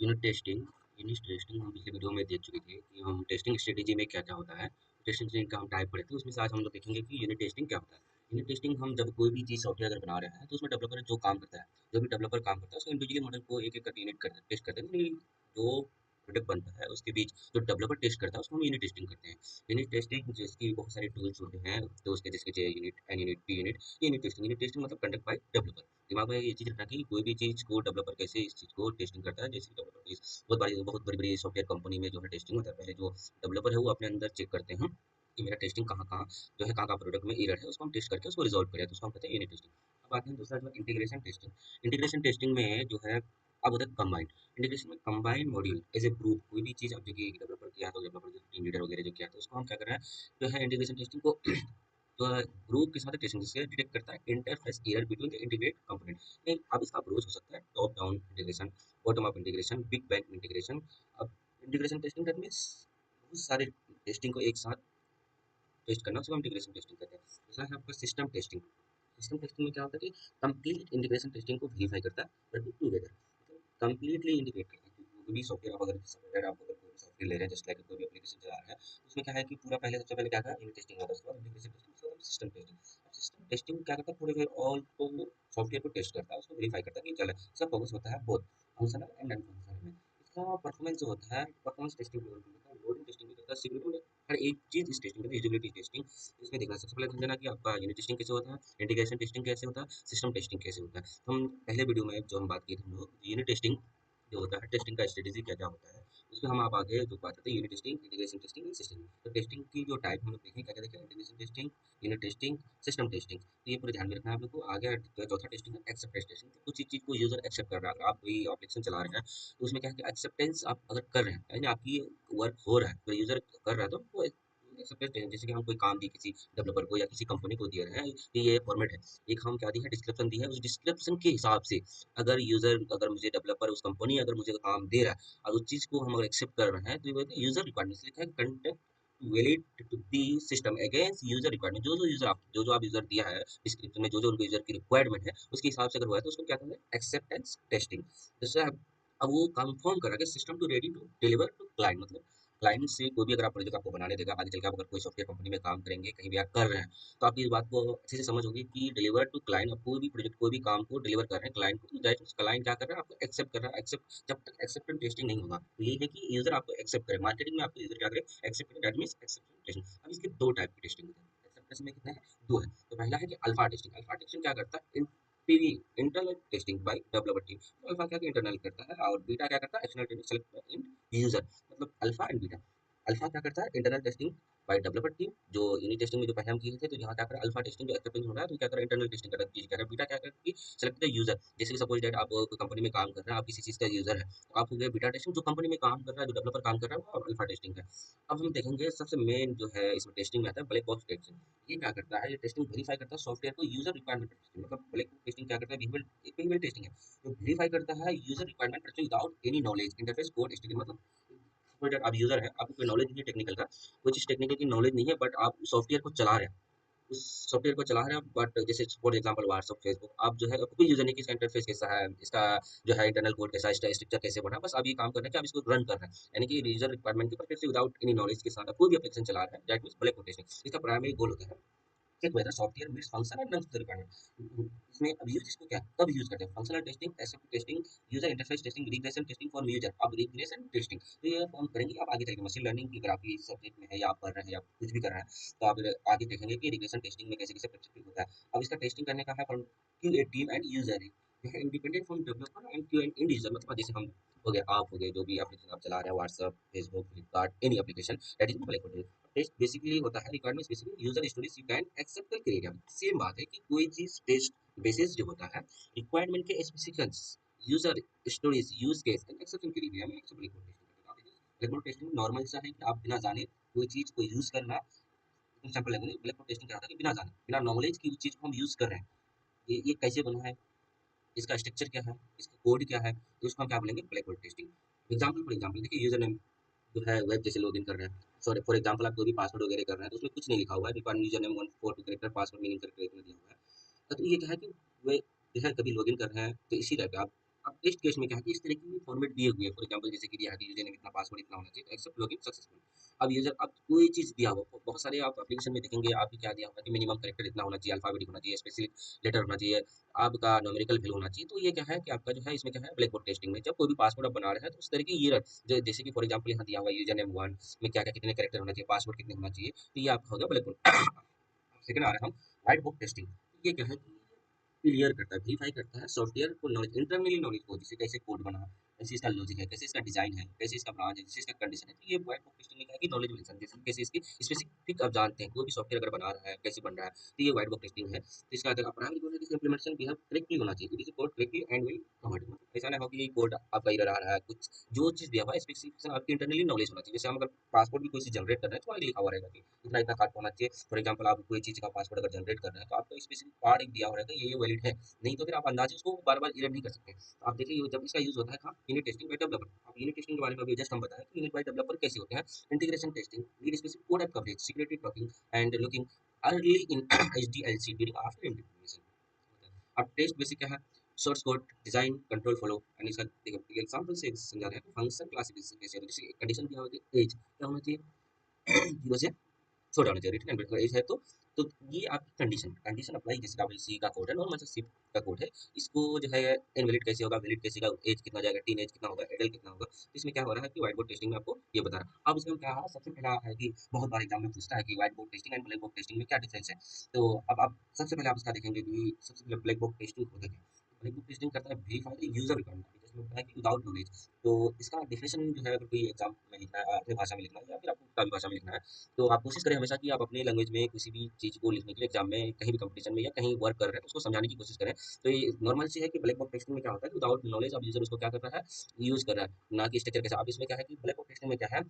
Unit testing हम पिछले video में देख चुके थे कि हम टेस्टिंग स्ट्रेटेजी में क्या क्या होता है। टेस्टिंग स्ट्रेटेजी का हम टाइप पढ़े थे, उसमें से आज हम लोग देखेंगे कि यूनिट टेस्टिंग क्या होता है। यूनिट टेस्टिंग हम जब कोई भी चीज़ सॉफ्टवेयर अगर बना रहे हैं तो उसमें डेवलपर जो काम करता है, जो भी डेवलपर काम करता है उसको इंडिविजुअली मॉडल को एक एक करके यूनिट कर टेस्ट करते हैं, यानी जो प्रोडक्ट बनता है उसके बीच जो डेवलपर टेस्ट करता है उसको हम यूनिट टेस्टिंग करते हैं। यूनिट टेस्टिंग जिसकी बहुत सारे टूल्स होते हैं, तो उसके जिसके unit N unit P unit, unit testing मतलब कंडक्ट बाय डेवलपर। दिमाग में ये चीज़ रखना कि कोई भी चीज़ को डेवलपर कैसे इस चीज़ को टेस्टिंग करता है। जैसे डेवलपर बहुत बड़ी बड़ी सॉफ्टवेयर कंपनी में जो है टेस्टिंग होता है, पहले जो डेवलपर है वो अपने अंदर चेक करते हैं कि मेरा टेस्टिंग कहाँ कहाँ जो है, कहाँ कहाँ प्रोडक्ट में एरर है, उसको हम टेस्ट करके उसको रिजॉल्व करें, तो उसको हम कहते हैं यूनिट टेस्टिंग। अब आते हैं दूसरा जो इंटीग्रेशन टेस्टिंग। इंटीग्रेशन टेस्टिंग में जो है अब होता है कंबाइंड। इंटीग्रेशन में combined module as a group, कोई भी चीज़ अब जो कि डेवलपर किया है तो डेवलपर जो टीम लीडर वगैरह जो किया था उसको हम क्या कर रहे हैं, जो है इंटीग्रेशन टेस्टिंग को तो ग्रुप के साथ टेस्टिंग जिससे डिटेक्ट करता है interface error between the integrate component. अब इसका अप्रोच हो सकता है top down integration, bottom up integration, big bang integration. अब इंटीग्रेशन टेस्टिंग दैट मीन्स बहुत सारे टेस्टिंग को एक साथ टेस्ट करना, उसको हम इंटीग्रेशन टेस्टिंग कहते हैं। दूसरा है आपका सिस्टम टेस्टिंग। सिस्टम टेस्टिंग में क्या होता है कि कंप्लीट इंटीग्रेशन टेस्टिंग को वेरीफाई करता है बट टुगेदर, कंप्लीटली इंटीग्रेट करता है। कोई भी सॉफ्टवेयर आप अगर कोई भी सॉफ्टवेयर ले रहे हैं, जस्ट लाइक कोई भी एप्लीकेशन चला रहे हैं, तो उसमें क्या है कि पूरा पहले सबसे पहले क्या था, यूनिट टेस्टिंग होता है, उसके बाद इंटीग्रेशन टेस्टिंग, उसके बाद सिस्टम टेस्टिंग। अब सिस्टम टेस्टिंग क्या करता है, पूरे ऑल को सॉफ्टवेयर को टेस्ट करता है, उसको वेरीफाई करता है कि चले। इसका फोकस होता है both functional and non functional में। इसका परफॉर्मेंस जो होता है, परफॉर्मेंस टेस्टिंग भी होता है, लोडिंग टेस्टिंग भी होता है, सिक्योरिटी में हर एक चीज इस टेस्टिंग में यूजिबिलिटी टेस्टिंग इसमें देखना। सबसे पहले समझना कि आपका यूनिट टेस्टिंग कैसे होता है, इंटीग्रेशन टेस्टिंग कैसे होता है, सिस्टम टेस्टिंग कैसे होता है। तो हम पहले वीडियो में जो हम बात की थी, हम लोग यूनिट टेस्टिंग जो होता है, टेस्टिंग का स्ट्रेटेजी क्या क्या होता है, उसमें हम आप आगे जो बात करते हैं unit testing, integration testing and system. तो टेस्टिंग की जो टाइप हम लोग देखें, क्या क्या देखें, integration testing, unit testing, system testing. तो ये पूरे ध्यान में रखना है आप लोग को। आगे चौथा टेस्टिंग है एक्सेप्टेंस टेस्टिंग। तो कुछ चीज़ को यूजर एक्सेप्ट कर रहा है, अगर आप कोई एप्लीकेशन चला रहे हैं तो उसमें क्या है कि एक्सेप्टेंस आप अगर कर रहे हैं, यानी आपकी वर्क हो रहा है, तो यूजर कर रहा है, तो वो एक्सेप्टेंस, जैसे कि हम कोई काम दी किसी डेवलपर को या किसी कंपनी को दे रहे हैं कि ये फॉर्मेट है, एक हम क्या दी है, डिस्क्रिप्शन दी है, उस डिस्क्रिप्शन के हिसाब से अगर यूजर, अगर मुझे डेवलपर, उस कंपनी अगर मुझे काम दे रहा है और उस चीज को हम अगर एक्सेप्ट कर रहे हैं, तो ये यूजर रिक्वायरमेंट लिखा है, content valid to the system against user requirement. जो आप यूजर दिया है डिस्क्रिप्शन में, जो जो उनको यूजर की रिक्वायरमेंट है उसके हिसाब से अगर हुआ है, तो उसको क्या कहते हैं, एक्सेप्टेंस टेस्टिंग। जैसे अब वो कंफर्म कर रहा है कि system to ready to deliver to client, मतलब क्लाइंट से कोई भी अगर आप प्रोजेक्ट आपको बनाने देगा, आगे चल के आप अगर कोई सॉफ्टवेयर कंपनी में काम करेंगे, कहीं भी आप कर रहे हैं, तो आप इस बात को अच्छे से समझ होगी कि डिलीवर टू क्लाइंट, आप कोई भी प्रोजेक्ट, कोई भी काम को डिलीवर कर रहे हैं क्लाइंट को, तो दैट क्लाइंट क्या कर रहा है, आपको एक्सेप्ट कर रहा है। एक्सेप्ट, जब तक एक्सेप्टेंस टेस्टिंग नहीं होगा, तो ये है कि यूजर आपको एक्सेप्ट करे। मार्केटिंग में आपको यूजर क्या करे, एक्सेप्ट करे, दैट मींस एक्सेप्टेंस टेस्टिंग। अब इसके दो टाइप की टेस्टिंग होती है, एक्सेप्टेंस में कितने हैं, दो है। तो पहला है कि अल्फा टेस्टिंग। अल्फा टेस्टिंग क्या करता है, PV internal testing by developer team. तो अल्फा क्या इंटरनल करता है और बीटा क्या करता है, external testing select in user, मतलब अल्फा एंड बीटा। अल्फा क्या करता है, internal testing by developer team, जो यूनिट टेस्टिंग में जो पहले हम किए थे, तो यहाँ क्या कर अल्फा टेस्टिंग जो एक्सेप्टेंस हो रहा है, तो क्या कर इंटरनल टेस्टिंग कर रहा है। बीटा क्या कर कि सेलेक्ट द यूजर, जैसे कि सपोज दैट आप कोई कंपनी में काम कर रहे हैं, आप किसी चीज का यूजर है, तो आप हो गया बीटा टेस्टिंग, जो कंपनी में काम कर रहा है, जो डेवलपर काम कर रहा है, वो अल्फा टेस्टिंग है। अब हम देखेंगे सबसे मेन जो है इसमें टेस्टिंग में आता है ब्लैक बॉक्स टेस्टिंग। ये क्या करता है, ये टेस्टिंग वेरीफाई करता है सॉफ्टवेयर को यूजर रिक्वायरमेंट टेस्टिंग, मतलब ब्लैक बॉक्स टेस्टिंग क्या करता है, विजुअल टेस्टिंग है, जो वेरीफाई करता है user requirement without any knowledge, interface code स्टेटिंग, मतलब कोई आप यूजर है, आपको कोई नॉलेज नहीं है टेक्निकल का, कोई चीज टेक्निकल की नॉलेज नहीं है, बट आप सॉफ्टवेयर को चला रहे हैं, उस सॉफ्टवेयर को चला रहे हैं, बट जैसे फॉर एग्जांपल व्हाट्सएप, फेसबुक, आप जो है आपको कोई यूजर नहीं कि इसका इंटरफेस कैसा है, इसका जो है इंटरनल कोड कैसा है, इसका स्ट्रक्चर कैसे बना है, बस आप ये काम कर रहे हैं कि आप इसको रन कर रहे हैं, यानी कि यूजर रिक्वायरमेंट के परस्पेक्टिव से विदाउट एनी नॉलेज के साथ आप कोई भी एप्लीकेशन चला रहे हैं, दैट मींस ब्लैक कोटेशन। इसका प्राइमरी गोल होता है check whether software meets function and non requirement. इसमें अब यूज इसको क्या कब यूज करते हैं, functional testing, accept testing, user interface testing, regression testing for user. अब रिग्रेशन टेस्टिंग तो ये हम करेंगे आप आगे चलेंगे, मशीन लर्निंग की अगर आप इस सब्जेक्ट में है या आप पढ़ रहे हैं या कुछ भी कर रहे हैं, तो आप आगे देखेंगे कि रिग्रेशन टेस्टिंग में कैसे कैसे परस्पेक्टिव होता है। अब इसका टेस्टिंग करने का है from Q A team and user है, independent from developer and Q and individual, मतलब जैसे हम हो गए, आप हो गए, जो भी एप्लीकेशन आप चला रहे हैं, WhatsApp, Facebook, Flipkart, any application, that is black test basically होता है, requirements basically user stories you can accept the criteria. Same बात है कि कोई चीज टेस्ट बेसिस जो होता है, रिक्वायरमेंट के specifications, user stories, use case and exception criteria में एक्सेप्ट टेस्टिंग। टेस्टिंग नॉर्मल सा है कि आप बिना जाने कोई चीज को यूज करना, एग्जांपल लेंगे, ब्लैक टेस्टिंग क्या होता है कि बिना जाने, बिना नॉलेज की उस चीज को हम यूज कर रहे हैं, ये कैसे बना है, इसका स्ट्रक्चर क्या है, इसका कोड क्या है, तो उसको हम क्या बोलेंगे, ब्लैक टेस्टिंग। फॉर एग्जांपल देखिए, यूजर नेम जो है वेब जैसे लॉगिन कर रहे हैं, सॉरी फॉर एग्जांपल आप कोई भी पासवर्ड वगैरह कर रहे हैं, तो उसमें कुछ नहीं लिखा हुआ है, required user name 142 character, password meaning character इतना दिया हुआ है। तो ये क्या है कि वे जो है कभी लॉगिन कर रहे हैं, तो इसी टाइप का आप अब टेस्ट केस में क्या है कि इस तरह की फॉर्मेट दिए हुए हैं, फॉर एग्जांपल जैसे कि दिया है कि यूजर नेम इतना, पासवर्ड इतना होना चाहिए, एक्सेप्ट लॉगिन सक्सेसफुल। अब यूजर, अब कोई चीज़ दिया हुआ, बहुत सारे आप एप्लीकेशन में देखेंगे, आपकी क्या दिया होगा कि मिनिमम कैरेक्टर इतना होना चाहिए, अल्फाबेटिक होना चाहिए, स्पेसिफिक लेटर होना चाहिए, आपका न्यूमेरिकल वैल्यू होना चाहिए। तो ये क्या है कि आपका जो है इसमें क्या है, ब्लैक बोर्ड टेस्टिंग में जब कोई भी पासवर्ड आप बना रहे हैं तो उस तरह की ये जैसे कि फॉर एग्जांपल यहाँ दिया हुआ यूजर नेम 1 में क्या क्या कितने कैरेक्टर होना चाहिए, पासवर्ड कितने होना चाहिए, तो ये आपका हो गया ब्लैक बोर्ड। सेकंड आ रहा है हम व्हाइट बोर्ड टेस्टिंग। ये क्या है कि क्लियर करता है, वेरीफाई करता है सॉफ्टवेयर को, नॉलेज इंटरनली नॉलेज को, जैसे कैसे कोड बना है, कैसे इसका लॉजिक है, कैसे इसका डिजाइन है, कैसे इसका ब्रांच है, कैसे इसका कंडीशन है। तो ये व्हाइट बॉक्स टेस्टिंग में क्या है कि नॉलेज मिलता है, जैसे कैसे इसकी स्पेसिफिक आप जानते हैं कोई भी सॉफ्टवेयर अगर बना रहा है कैसे बन रहा है, तो ये व्हाइट बॉक्स टेस्टिंग है। तो इसका अगर प्राइमरी गोल है कि इंप्लीमेंटेशन बिहेव करेक्टली होना चाहिए, it is code correctly and will covered. ऐसा ना हो कि कोड आपका एरर आ रहा है, कुछ जो चीज दिया हुआ है स्पेसिफिकेशन आपकी इंटरनली नॉलेज होना चाहिए। जैसे हम अगर पासपोर्ट भी कोई चीज जनरेट कर रहे हैं तो आगे लिखा हुआ रहेगा कि इतना इतना कार्ड होना चाहिए। फॉर एग्जांपल आप कोई चीज का पासवर्ड अगर जनरेट कर रहे हैं तो आपको स्पेसिफिक कार्ड एक दिया हुआ रहेगा, ये वैलिड है, नहीं तो फिर आप अंदाजे उसको बार बार इरर नहीं कर सकते। तो आप देखिए जब इसका यूज होता है कहाँ, यूनिट टेस्टिंग बाय डेवलपर। अब यूनिट टेस्टिंग के बारे में अभी जस्ट हम बताएं कि यूनिट बाय डेवलपर कैसे होते हैं। Integration testing, need specific code app coverage, security talking and looking early in HDLC during after implementation. अब टेस्ट बेसिक क्या है, source code, design, control flow and इसका देखो एग्जांपल से समझा रहे हैं। फंक्शन क्लासिफिकेशन कैसे होता है, जैसे कंडीशन क्या होती है, एज क्या होना चाहिए, 0 से छोटा होना चाहिए, रिटन एंड एज है तो ये आपकी कंडीशन कंडीशन अप्लाई, जैसे डब्ल्यूसी का कोड है, नॉर्मल सा सिप का कोड है, इसको जो है इनवैलिड कैसे होगा, वैलिड कैसे होगा, एज कितना जाएगा, टीन एज कितना होगा, एडल्ट कितना होगा। तो इसमें क्या हो रहा है कि व्हाइट बोर्ड टेस्टिंग में आपको ये बता रहा है। अब इसमें क्या है, सबसे पहला है कि बहुत बार एग्जाम में पूछता है कि white board testing and black board testing में क्या डिफरेंस है। तो अब आप सबसे पहले आप इसका देखेंगे कि सबसे पहले ब्लैक बोर्ड टेस्टिंग होता है। ब्लैक बोर्ड टेस्टिंग करता है वेरीफाई द यूजर रिक्वायरमेंट, जिसमें होता है कि विदाउट नॉलेज। तो इसका डेफिनेशन जो है, अगर कोई एग्जाम में लिखना है, अपनी भाषा में लिखना है या फिर आपको किताबी भाषा में लिखना है, तो आप कोशिश करें हमेशा कि आप अपने लैंग्वेज में किसी भी चीज़ को लिखने के लिए एग्जाम में कहीं भी कंपटीशन में या कहीं वर्क कर रहे हैं तो उसको समझाने की कोशिश करें। तो ये नॉर्मल चीज़ है कि ब्लैक बॉक्स टेस्टिंग में क्या होता है, विदाउट नॉलेज अब यूजर उसको क्या कर रहा है, यूज कर रहा है, ना कि स्ट्रक्चर के साथ। अब इसमें क्या है कि ब्लैक बॉक्स टेस्टिंग में क्या है,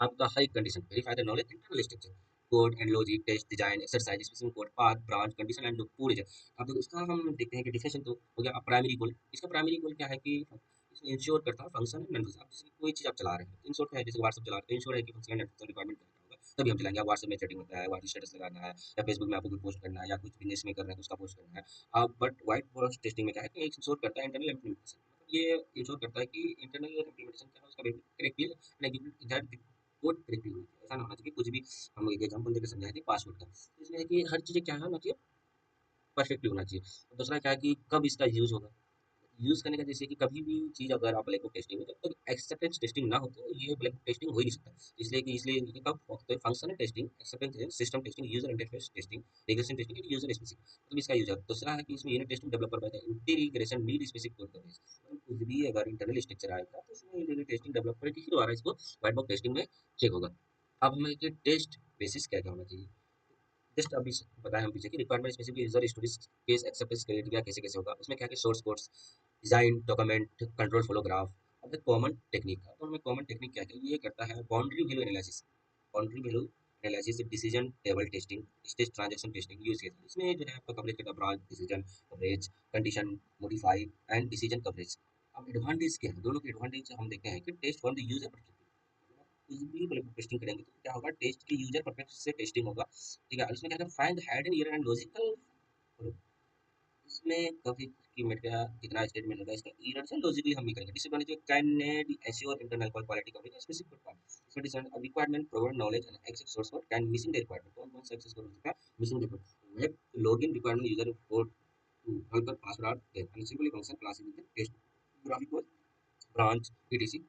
आपका हर एक condition verify the knowledge internal structure, code and logic, test design, exercise, specific code, path, branch, condition and loop पूरे। अब देखो इसका हम देखते हैं कि डिफिनेशन तो हो गया। अब प्राइमरी गोल, इसका प्राइमरी गोल क्या है कि इसमें इंश्योर करता है फंक्शन एंड नॉन फंक्शन। जैसे कोई चीज़ आप चला रहे हैं, इंश्योर क्या है, जैसे व्हाट्सएप चला रहे हैं, इंश्योर है कि फंक्शन एंड रिक्वायरमेंट क्या होगा, तभी हम चलाएंगे। आप व्हाट्सएप में चैटिंग होता है, व्हाट्सएप स्टेटस लगाना है, या फेसबुक में आपको कोई पोस्ट करना है, या कुछ बिजनेस में कर रहे हैं तो उसका पोस्ट करना है। अब बट व्हाइट बॉक्स टेस्टिंग में क्या है कि इंश्योर करता है इंटरनल इम्प्लीमेंटेशन, मतलब ये इंश्योर करता है कि इंटरनल इम्प्लीमेंटेशन क्या है उसका करेक्टली एग्जीक्यूट कोड करेक्टली होना चाहिए। ऐसा ना होना चाहिए कुछ भी। हम एक एग्जांपल देकर समझाए थे पासवर्ड का, इसमें है कि हर चीज़ क्या है होना चाहिए, परफेक्टली होना चाहिए। और दूसरा क्या है कि कब इसका यूज़ होगा, यूज़ करने का, जैसे कि कभी भी चीज़ अगर आप ब्लैक बुक टेस्टिंग में, जब तक एक्सेप्टेंस टेस्टिंग ना हो तो ये ब्लैक बुक टेस्टिंग हो ही नहीं सकता। इसलिए ये कब तो functional testing, acceptance, system testing, user interface testing, regression testing, user specific, मतलब इसका यूजर। दूसरा है कि इसमें unit testing developer by the integration need specific code coverage, मतलब कुछ भी अगर इंटरनल स्ट्रक्चर आएगा तो इसमें यूनिट टेस्टिंग डेवलपर के ही द्वारा इसको व्हाइट बॉक्स टेस्टिंग में चेक होगा। अब हमें कि टेस्ट बेसिस क्या क्या होना चाहिए, जस्ट अभी बताया हम पीछे की requirement specific user stories case acceptance criteria कैसे कैसे होगा, उसमें क्या है source codes, design, document, control flow graph. अब है कॉमन टेक्निक का, तो हमें कॉमन टेक्निक क्या है, ये करता है boundary value analysis, boundary value analysis, decision table testing, stage transaction testing use case. इसमें जो है आपका कवरेज करता है branch, decision coverage, condition modify and decision coverage. अब एडवांटेज क्या है, दोनों के एडवांटेज हम देखते हैं कि टेस्ट फॉर द यूजर, कुछ भी मतलब टेस्टिंग करेंगे तो क्या होगा, टेस्ट की यूजर परफेक्ट से टेस्टिंग होगा। ठीक है, इसमें क्या है, find head and error and logical, इसमें कभी की मिट गया कितना स्टेटमेंट होगा, इसका एरर से लॉजिकली हम भी करेंगे। Disadvantage can assure internal quality coverage specific part. इसमें disadvantage requirement provide knowledge and access source code can missing the requirement, कौन कौन सा एक्सेस कोड हो सकता है, missing the web login requirement user code to help password then and simply function classification test graphical branch etc।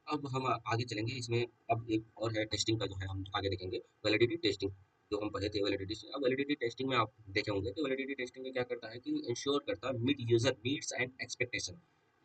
अब हम आगे चलेंगे इसमें। अब एक और है टेस्टिंग का जो है हम आगे देखेंगे, वैलिडिटी टेस्टिंग, जो हम पढ़े थे वैलिडिटी से। अब वैलिडिटी टेस्टिंग में आप देखे होंगे कि वैलिडिटी टेस्टिंग में क्या करता है कि इंश्योर करता है meet user needs and expectation,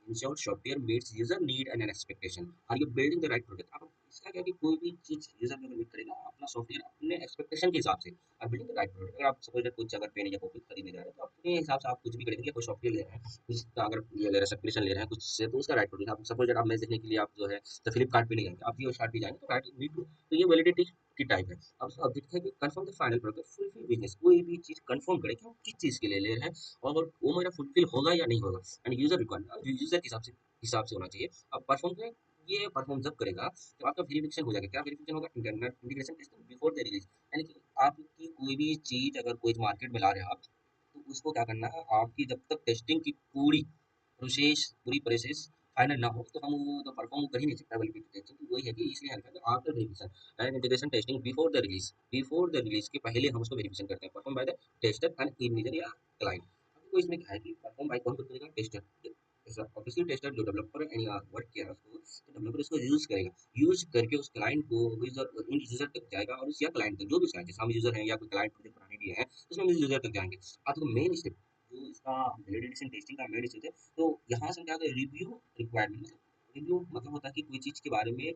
ensure software meets user need and an expectation, are you building the right product. अब इसका क्या है कि कोई भी चीज यूजर अगर मीट करेगा अपना सॉफ्टवेयर अपने एक्सपेक्टेशन के हिसाब से, और बिल्डिंग द राइट प्रोडक्ट। अगर आप सपोज कुछ अगर पेन या कॉपी खरीदने जा रहे हैं तो अपने हिसाब से आप कुछ भी खरीदेंगे, कोई सॉफ्टवेयर ले रहे हैं उसका, अगर ये ले रहे हैं सब्सक्रिप्शन ले रहे हैं कुछ से, तो उसका राइट प्रोडक्ट। आप सपोज आप मैच देखने के लिए आप जो है तो फ्लिपकार्ट पे नहीं जाएंगे, आप जियो स्टार्ट पे जाएंगे, तो राइट नीड टू, तो ये वैलिडिटी की टाइप है। अब उसका ऑब्जेक्ट है कि confirm the final product fulfil business, कोई भी चीज कंफर्म करे कि हम किस चीज के लिए ले रहे हैं और वो मेरा फुलफिल होगा या नहीं होगा। एंड यूजर रिक्वायरमेंट यूजर के हिसाब से होना चाहिए। अब परफॉर्म करें, ये परफॉर्म जब करेगा तो आपका वेरिफिकेशन हो जाएगा। क्या वेरिफिकेशन होगा, internet integration testing before the release, यानी कि आपकी कोई भी चीज अगर कोई मार्केट में ला रहे हैं आप, तो उसको क्या करना है, आपकी जब तक टेस्टिंग की पूरी प्रोसेस पूरी प्रोसेस फाइनल ना हो तो हम वो तो परफॉर्म कर ही नहीं सकता वैलिडिटी टेस्ट। तो वही है कि इसलिए हल्का after verification and integration testing before the release के पहले हम उसको वेरिफिकेशन करते हैं perform by the tester and engineer या क्लाइंट। तो इसमें क्या है कि परफॉर्म बाय कौन करेगा, टेस्टर। ऐसा ऑब्वियसली टेस्टर जो डेवलपर एंड वर्क किया है उसको, तो डेवलपर इसको यूज करेगा, यूज करके उस क्लाइंट को यूजर इन यूजर तक जाएगा और उस या क्लाइंट तक जो भी क्लाइंट है, हम यूजर हैं या कोई क्लाइंट प्रोजेक्ट बनाने के लिए है उसमें हम यूजर तक जाएंगे। अब तो मेन स्टेप जो इसका वैलिडेशन टेस्टिंग का मेन स्टेप है, तो यहाँ से हम क्या करें, रिव्यू रिक्वायरमेंट। मतलब रिव्यू मतलब होता है कि कोई चीज़ के बारे में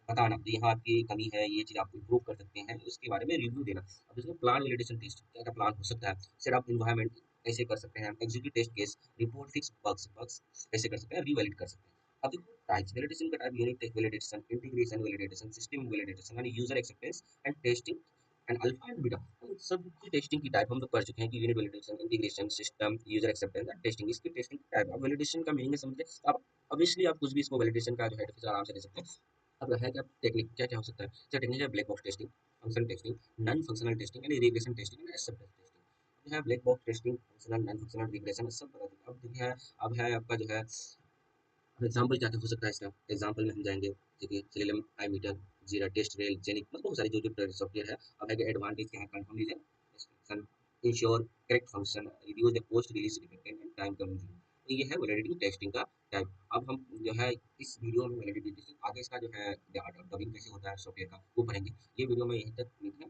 बताना, तो यहाँ आपकी कमी है, ये चीज़ आप इम्प्रूव कर सकते हैं, उसके बारे में रिव्यू देना। अब इसमें प्लान वैलिडेशन टेस्ट, क्या क्या प्लान हो सकता है, सेटअप इन्वायरमेंट कैसे कर सकते हैं, execute test case, report fix bugs कैसे कर सकते हैं, रीवैलिड कर सकते हैं। अब देखो टाइप्स वैलिडेशन का type, unit validation, integration validation, system validation यानी user acceptance and testing and alpha and beta. तो सब की टेस्टिंग की टाइप हम लोग पढ़ चुके हैं कि unit validation, integration, system, user acceptance and testing, इसकी टेस्टिंग टाइप। अब वैलिडेशन का मीनिंग है समझे आप, ऑब्वियसली आप कुछ भी इसको वैलिडेशन का जो है definition आराम से ले सकते हैं। अब है क्या टेक्निक, क्या क्या हो सकता है, जैसे टेक्निक है black box testing, function testing, non functional testing and regression testing and acceptance testing. है black box testing, functional, non functional, regression सब बता दूं। अब देखिए अब है आपका जो है एग्जाम्पल क्या क्या हो सकता है इसका, एग्जाम्पल में हम जाएंगे देखिए सीएलएम, आई मीटर, जीरा टेस्ट रेल, जेनिक, मतलब बहुत सारी जो जो सॉफ्टवेयर है। अब है कि एडवांटेज क्या है, कंफर्म लीजिए, ensure correct function, reduce the post release dependent and time consuming. तो ये है वैलिडिटी टेस्टिंग का टाइप। अब हम जो है इस वीडियो में वैलिडिटी टेस्टिंग, आगे इसका जो है डबिंग कैसे होता है सॉफ्टवेयर का वो पढ़ेंगे। ये वीडियो में यहीं तक है।